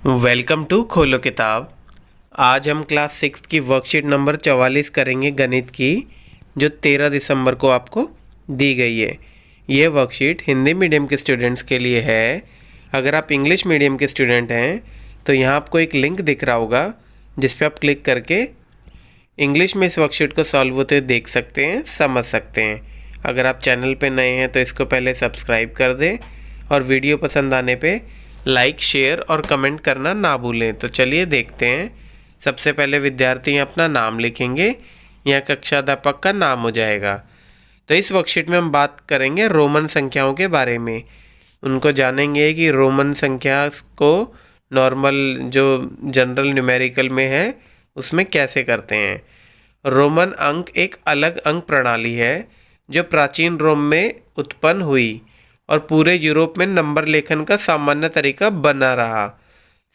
Welcome to खोलो किताब। आज हम क्लास 6 की वर्कशीट नंबर 44 करेंगे गणित की, जो 13 दिसंबर को आपको दी गई है। ये वर्कशीट हिंदी मीडियम के स्टूडेंट्स के लिए है। अगर आप इंग्लिश मीडियम के स्टूडेंट हैं तो यहाँ आपको एक लिंक दिख रहा होगा जिस पे आप क्लिक करके इंग्लिश में इस वर्कशीट को सॉल्व होते हुए देख सकते हैं, समझ सकते हैं। अगर आप चैनल पे नए हैं तो इसको पहले सब्सक्राइब कर दें और वीडियो पसंद आने पे लाइक, शेयर और कमेंट करना ना भूलें। तो चलिए देखते हैं। सबसे पहले विद्यार्थी अपना नाम लिखेंगे, यहाँ कक्षा अध्यापक का नाम हो जाएगा। तो इस वर्कशीट में हम बात करेंगे रोमन संख्याओं के बारे में। उनको जानेंगे कि रोमन संख्या को नॉर्मल जो जनरल न्यूमेरिकल में है उसमें कैसे करते हैं। रोमन अंक एक अलग अंक प्रणाली है जो प्राचीन रोम में उत्पन्न हुई और पूरे यूरोप में नंबर लेखन का सामान्य तरीका बना रहा।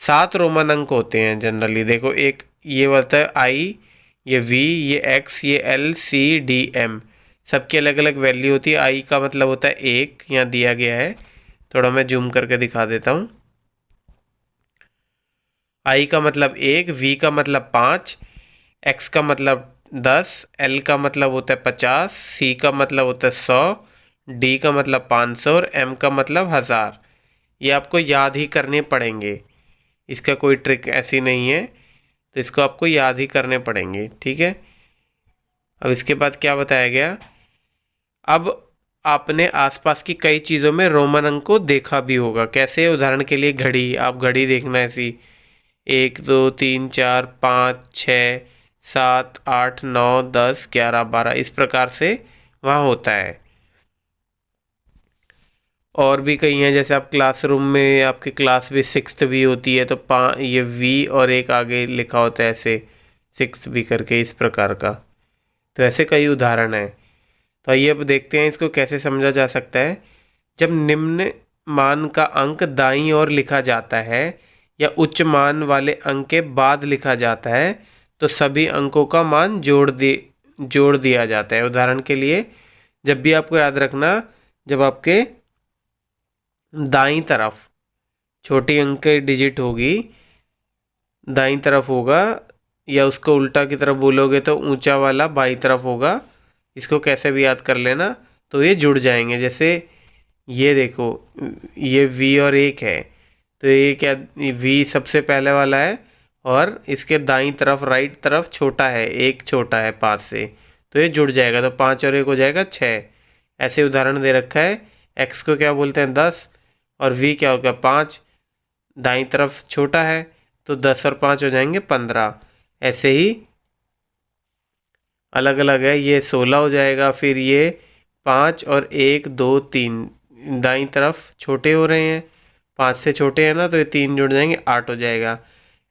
7 रोमन अंक होते हैं जनरली। देखो, एक ये होता है आई, ये वी, ये एक्स, ये एल, सी, डी, एम। सबकी अलग अलग वैल्यू होती है। आई का मतलब होता है 1, यहाँ दिया गया है। थोड़ा मैं जूम करके दिखा देता हूँ। आई का मतलब 1, वी का मतलब 5, एक्स का मतलब 10, एल का मतलब होता है 50, सी का मतलब होता है 100, डी का मतलब 500 और एम का मतलब 1000। ये आपको याद ही करने पड़ेंगे, इसका कोई ट्रिक ऐसी नहीं है। तो इसको आपको याद ही करने पड़ेंगे, ठीक है। अब इसके बाद क्या बताया गया। अब आपने आसपास की कई चीज़ों में रोमन अंक को देखा भी होगा। कैसे? उदाहरण के लिए घड़ी, आप घड़ी देखना ऐसी 1 2 3 4 5 6 7 8 9 10 11 12 इस प्रकार से वहाँ होता है। और भी कई हैं, जैसे आप क्लासरूम में आपकी क्लास भी 6th भी होती है तो ये वी और एक आगे लिखा होता है ऐसे 6th भी करके, इस प्रकार का। तो ऐसे कई उदाहरण हैं। तो आइए अब देखते हैं इसको कैसे समझा जा सकता है। जब निम्न मान का अंक दाईं ओर लिखा जाता है या उच्च मान वाले अंक के बाद लिखा जाता है तो सभी अंकों का मान जोड़ दिया जाता है। उदाहरण के लिए, जब भी आपको याद रखना, जब आपके दाईं तरफ छोटी अंक की डिजिट होगी, दाईं तरफ होगा, या उसको उल्टा की तरफ बोलोगे तो ऊंचा वाला बाईं तरफ होगा। इसको कैसे भी याद कर लेना, तो ये जुड़ जाएंगे। जैसे ये देखो, ये वी और 1 है तो ये क्या, वी सबसे पहले वाला है और इसके दाईं तरफ राइट तरफ छोटा है, 1 छोटा है 5 से, तो ये जुड़ जाएगा। तो 5 और 1 हो जाएगा 6। ऐसे उदाहरण दे रखा है। एक्स को क्या बोलते हैं 10 और वी क्या होगा 5, दाईं तरफ छोटा है तो 10 और 5 हो जाएंगे 15। ऐसे ही अलग अलग है, ये 16 हो जाएगा। फिर ये 5 और 1 2 3 दाईं तरफ छोटे हो रहे हैं, 5 से छोटे हैं ना, तो ये 3 जुड़ जाएंगे 8 हो जाएगा।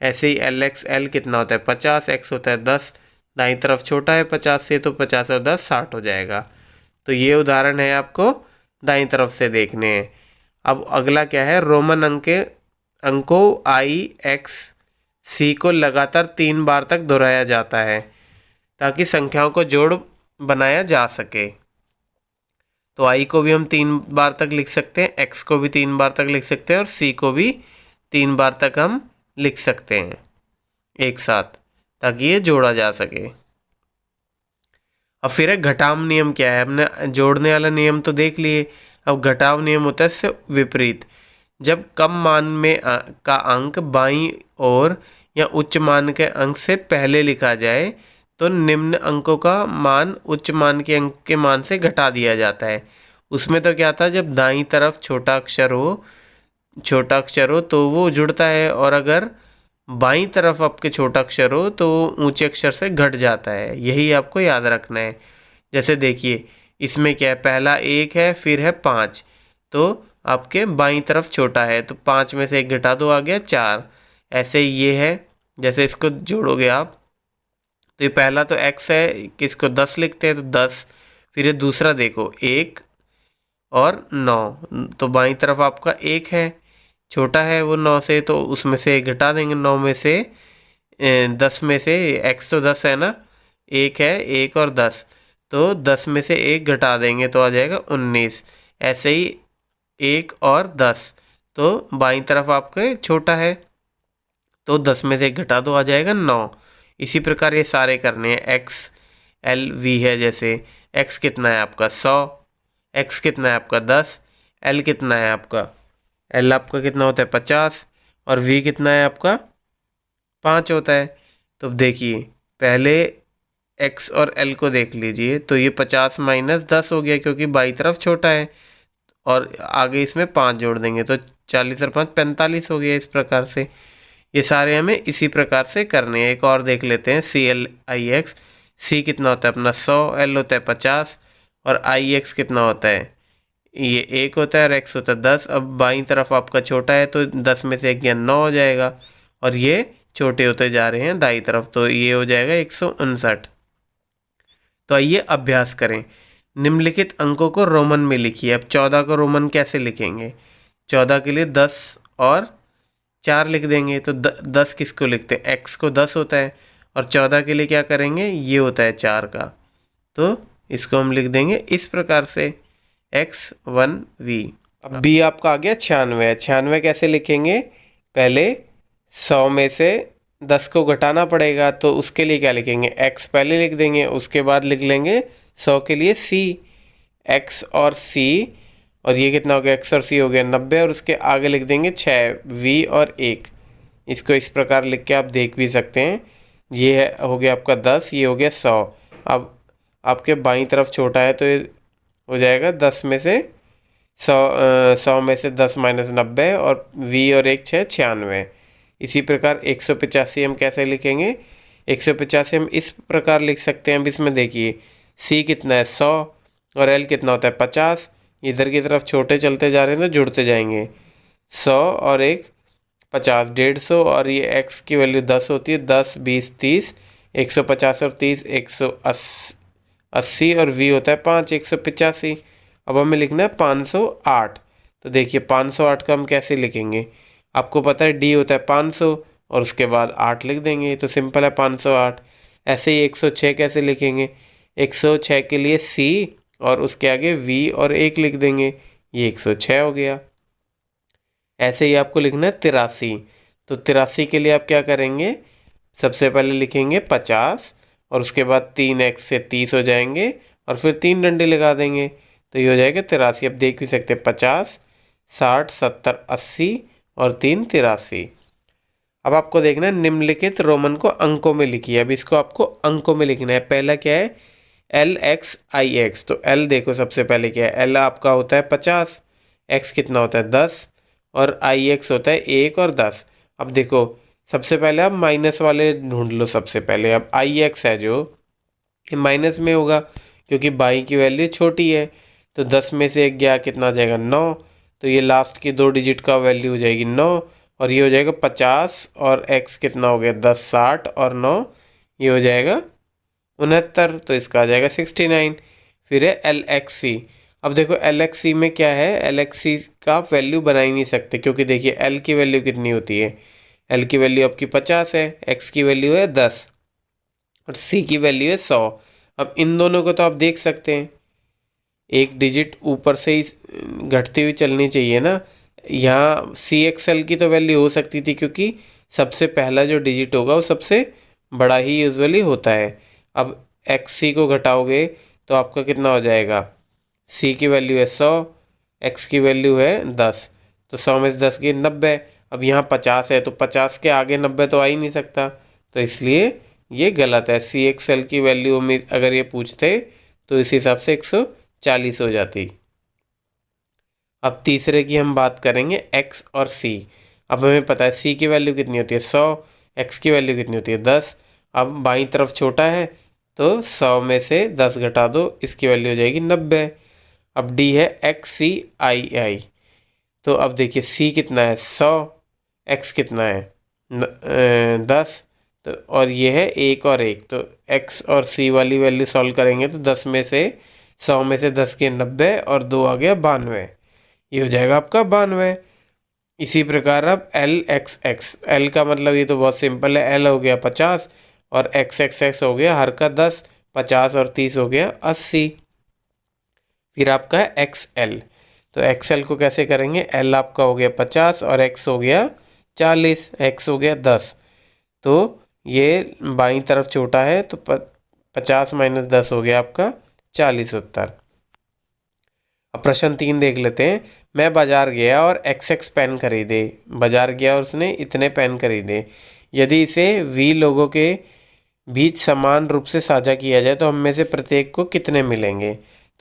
ऐसे ही एल एक्स, एल कितना होता है 50, एक्स होता है 10, दाईं तरफ छोटा है 50 से तो 50 और 10 60 हो जाएगा। तो ये उदाहरण है, आपको दाईं तरफ से देखने हैं। अब अगला क्या है, रोमन अंकों आई, एक्स, सी को लगातार 3 बार तक दोहराया जाता है ताकि संख्याओं को जोड़ बनाया जा सके। तो आई को भी हम 3 बार तक लिख सकते हैं, एक्स को भी 3 बार तक लिख सकते हैं और सी को भी 3 बार तक हम लिख सकते हैं एक साथ, ताकि ये जोड़ा जा सके। अब फिर है घटाव नियम। क्या है? हमने जोड़ने वाला नियम तो देख लिए, अब घटाव नियम होता है इससे विपरीत। जब कम मान में का अंक बाईं ओर या उच्च मान के अंक से पहले लिखा जाए तो निम्न अंकों का मान उच्च मान के अंक के मान से घटा दिया जाता है। उसमें तो क्या था, जब दाईं तरफ छोटा अक्षर हो तो वो जुड़ता है, और अगर बाईं तरफ आपके छोटा अक्षर हो तो ऊंचे अक्षर से घट जाता है। यही आपको याद रखना है। जैसे देखिए, इसमें क्या है, पहला 1 है, फिर है 5, तो आपके बाईं तरफ छोटा है तो 5 में से 1 घटा दो, आ गया 4। ऐसे ही ये है, जैसे इसको जोड़ोगे आप तो ये पहला तो x है, किसको 10 लिखते हैं तो 10। फिर ये दूसरा देखो 1 और 9, तो बाईं तरफ आपका 1 है, छोटा है वो 9 से, तो उसमें से 1 घटा देंगे। 9 में से 10 में से x तो 10 है ना, 1 है, 1 और 10, तो 10 में से 1 घटा देंगे तो आ जाएगा 19। ऐसे ही 1 और 10, तो बाईं तरफ आपका छोटा है तो 10 में से 1 घटा दो, आ जाएगा 9। इसी प्रकार ये सारे करने हैं। एक्स एल वी है, जैसे एक्स कितना है आपका 100, एक्स कितना है आपका 10, एल कितना है आपका, एल आपका कितना होता है 50, और वी कितना है आपका 5 होता है। तो देखिए पहले एक्स और एल को देख लीजिए, तो ये 50 माइनस 10 हो गया क्योंकि बाई तरफ छोटा है, और आगे इसमें 5 जोड़ देंगे तो 40 और 5 45 हो गया। इस प्रकार से ये सारे हमें इसी प्रकार से करने हैं। एक और देख लेते हैं, सी एल आई एक्स। सी कितना होता है अपना 100, एल होता है 50, और आई एक्स कितना होता है, ये 1 होता है, और एक्स होता है 10। अब बाईं तरफ आपका छोटा है तो 10 में से 1 गया 9 हो जाएगा, और ये छोटे होते जा रहे हैं दाईं तरफ, तो ये हो जाएगा 159। तो आइए अभ्यास करें। निम्नलिखित अंकों को रोमन में लिखिए। अब 14 को रोमन कैसे लिखेंगे? 14 के लिए 10 और 4 लिख देंगे। तो 10 किसको लिखते हैं? एक्स को 10 होता है, और 14 के लिए क्या करेंगे? ये होता है 4 का, तो इसको हम लिख देंगे इस प्रकार से x1v। अब b आपका आ गया 96। 96 कैसे लिखेंगे? पहले 100 में से 10 को घटाना पड़ेगा, तो उसके लिए क्या लिखेंगे? x पहले लिख देंगे, उसके बाद लिख लेंगे 100 के लिए c, x और c, और ये कितना हो गया? x और c हो गया 90, और उसके आगे लिख देंगे 6, v और 1। इसको इस प्रकार लिख के आप देख भी सकते हैं। ये हो गया आपका 10, ये हो गया 100। अब आपके बाईं तरफ छोटा है तो ये हो जाएगा 10 में से 100 में से 10 माइनस 90, और v और 1 6, 96। इसी प्रकार 185 हम कैसे लिखेंगे? 185 हम इस प्रकार लिख सकते हैं। अब इसमें देखिए c कितना है 100, और l कितना होता है 50। इधर की तरफ छोटे चलते जा रहे हैं तो जुड़ते जाएंगे। 100 और 1 50, 150, और ये x की वैल्यू 10 होती है। 10 20 30, 150 और 30 180, और v होता है 5, 185। अब हमें लिखना है 508। तो देखिए 508 का हम कैसे लिखेंगे? आपको पता है d होता है 500, और उसके बाद 8 लिख देंगे, तो सिंपल है 508। ऐसे ही 106 कैसे लिखेंगे? 106 के लिए c, और उसके आगे v और 1 लिख देंगे, ये 106 हो गया। ऐसे ही आपको लिखना है 83। तो 83 के लिए आप क्या करेंगे? सबसे पहले लिखेंगे 50, और उसके बाद 3x से 30 हो जाएंगे, और फिर 3 डंडे लगा देंगे, तो ये हो जाएगा 83। अब देख भी सकते हैं 50 60 70 80, और 3 83। अब आपको देखना है निम्नलिखित रोमन को अंकों में लिखिए। अब इसको आपको अंकों में लिखना है। पहला क्या है? एल एक्स आई एक्स। तो एल देखो सबसे पहले क्या है? एल आपका होता है 50, एक्स कितना होता है 10, और आई एक्स होता है 1 और 10। अब देखो सबसे पहले आप माइनस वाले ढूंढ लो सबसे पहले। अब आई एक्स है जो ये माइनस में होगा क्योंकि बाई की वैल्यू छोटी है, तो 10 में से 1 गया कितना आ जाएगा 9, तो ये लास्ट की 2 डिजिट का वैल्यू हो जाएगी 9, और ये हो जाएगा 50, और x कितना हो गया 10 60, और 9 ये हो जाएगा 69, तो इसका आ जाएगा 69। फिर है एल एक्स सी। अब देखो एल एक्स सी में क्या है? एल एक्स सी का आप वैल्यू बना ही नहीं सकते, क्योंकि देखिए एल की वैल्यू कितनी होती है? एल की वैल्यू आपकी 50 है, एक्स की वैल्यू है 10, और सी की वैल्यू है 100। अब इन दोनों को तो आप देख सकते हैं, एक डिजिट ऊपर से ही घटती हुई चलनी चाहिए ना। यहाँ सी एक्स एल की तो वैल्यू हो सकती थी, क्योंकि सबसे पहला जो डिजिट होगा वो सबसे बड़ा ही यूजुअली होता है। अब एक्स सी को घटाओगे तो आपका कितना हो जाएगा? सी की वैल्यू है 100, एक्स की वैल्यू है 10, तो 100 में से 10 गए 90। अब यहाँ 50 है, तो 50 के आगे 90 तो आ ही नहीं सकता, तो इसलिए ये गलत है। सी एक्स एल की वैल्यू में अगर ये पूछते तो इस हिसाब से 140 हो जाती। अब तीसरे की हम बात करेंगे x और c। अब हमें पता है c की वैल्यू कितनी होती है 100, x की वैल्यू कितनी होती है 10। अब बाईं तरफ छोटा है तो 100 में से 10 घटा दो, इसकी वैल्यू हो जाएगी 90। अब d है एक्स सी आई आई। तो अब देखिए c कितना है 100, x कितना है 10, तो और ये है 1 और 1, तो x और c वाली वैल्यू सॉल्व करेंगे तो 10 में से 100 में से 10 के 90, और 2 आ गया 92, ये हो जाएगा आपका 92। इसी प्रकार अब एल एक्स एक्स। एल का मतलब ये तो बहुत सिंपल है, एल हो गया 50, और एक्स एक्स एक्स हो गया हर का 10, 50 और 30 हो गया 80। फिर आपका है एक्स एल। तो एक्स एल को कैसे करेंगे? एल आपका हो गया 50, और एक्स हो गया 40, एक्स हो गया 10, तो ये बाईं तरफ छोटा है, तो 50 - 10 हो गया आपका 40 उत्तर। अब प्रश्न 3 देख लेते हैं। मैं बाजार गया और XX पेन खरीदे। बाजार गया और उसने इतने पेन खरीदे। यदि इसे V लोगों के बीच समान रूप से साझा किया जाए तो हम में से प्रत्येक को कितने मिलेंगे।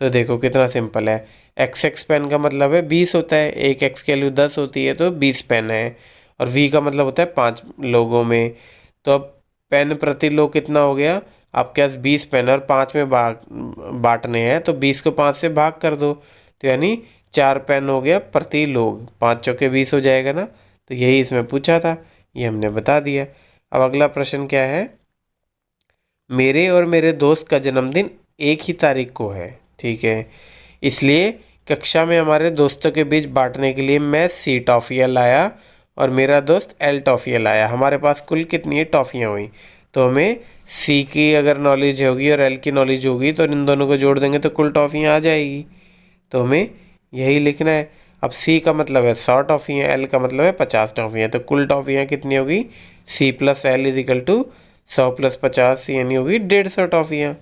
तो देखो कितना सिंपल है। XX पेन का मतलब है 20 होता है, एक X की वैल्यू 10 होती है तो 20 पेन है। और V का मतलब होता है 5 लोगों में। तो अब पेन प्रति लोग कितना हो गया, आपके पास 20 पेन और 5 में बांटने हैं, तो 20 को 5 से भाग कर दो, तो यानी 4 पेन हो गया प्रति लोग। 5 चौके 20 हो जाएगा ना। तो यही इसमें पूछा था, ये हमने बता दिया। अब अगला प्रश्न क्या है। मेरे और मेरे दोस्त का जन्मदिन एक ही तारीख को है, ठीक है। इसलिए कक्षा में हमारे दोस्तों के बीच बांटने के लिए मैं C टॉफ़ियाँ लाया और मेरा दोस्त L टॉफ़ियाँ लाया। हमारे पास कुल कितनी टॉफ़ियाँ हुई। तो हमें C की अगर नॉलेज होगी और L की नॉलेज होगी तो इन दोनों को जोड़ देंगे तो कुल टॉफ़ियाँ आ जाएगी। तो हमें यही लिखना है। अब C का मतलब है 100 टॉफ़ियाँ, L का मतलब है 50 टॉफ़ियाँ। तो कुल टॉफ़ियाँ कितनी होगी, C + L = 100 + 50 यानी होगी 150 टॉफ़ियाँ।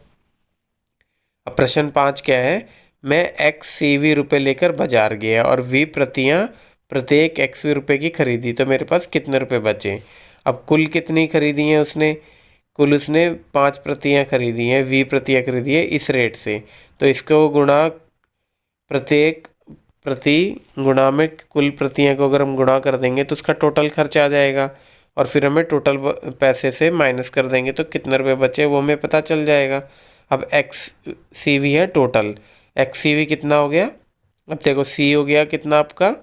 अब प्रश्न 5 क्या है। मैं XCV रुपये लेकर बाजार गया और V प्रतियाँ प्रत्येक XV रुपये की खरीदी, तो मेरे पास कितने रुपए बचे। अब कुल कितनी खरीदी हैं उसने, कुल उसने 5 प्रतियाँ खरीदी हैं, V प्रतियाँ खरीदी है इस रेट से। तो इसको गुणा प्रत्येक प्रति गुणा में कुल प्रतियाँ को अगर हम गुणा कर देंगे तो उसका टोटल खर्च आ जाएगा। और फिर हमें टोटल पैसे से माइनस कर देंगे तो कितने रुपए बचे वो हमें पता चल जाएगा। अब XCV है टोटल, XCV कितना हो गया। अब देखो C हो गया कितना आपका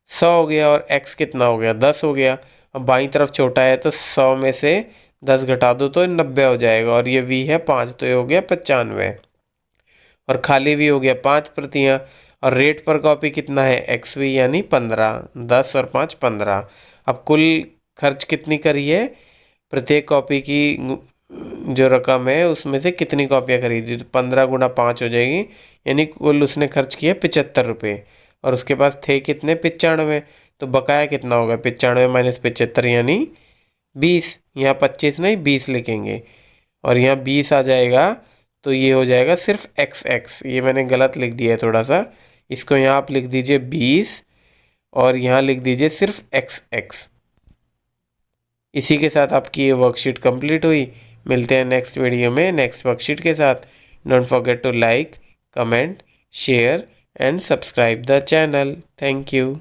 100 हो गया और X कितना हो गया 10 हो गया। अब बाईं तरफ छोटा है तो 100 में से 10 घटा दो तो 90 हो जाएगा। और ये V है 5 तो ये हो गया 95। और खाली भी हो गया 5 प्रतियाँ। और रेट पर कॉपी कितना है XV यानी 15, 10 और 5 15। अब कुल खर्च कितनी करी है, प्रत्येक कॉपी की जो रकम है उसमें से कितनी कॉपियाँ खरीदी, तो 15 × 5 हो जाएगी। यानी कुल उसने खर्च किया 75 रुपये और उसके पास थे कितने 95। तो बकाया कितना होगा 95 - 75 यानी 20। यहाँ 25 नहीं 20 लिखेंगे और यहाँ 20 आ जाएगा। तो ये हो जाएगा सिर्फ XX, ये मैंने गलत लिख दिया है थोड़ा सा। इसको यहाँ आप लिख दीजिए 20 और यहाँ लिख दीजिए सिर्फ XX। इसी के साथ आपकी ये वर्कशीट कंप्लीट हुई। मिलते हैं नेक्स्ट वीडियो में नेक्स्ट वर्कशीट के साथ। Don't forget to like, comment, share and subscribe the channel. Thank you.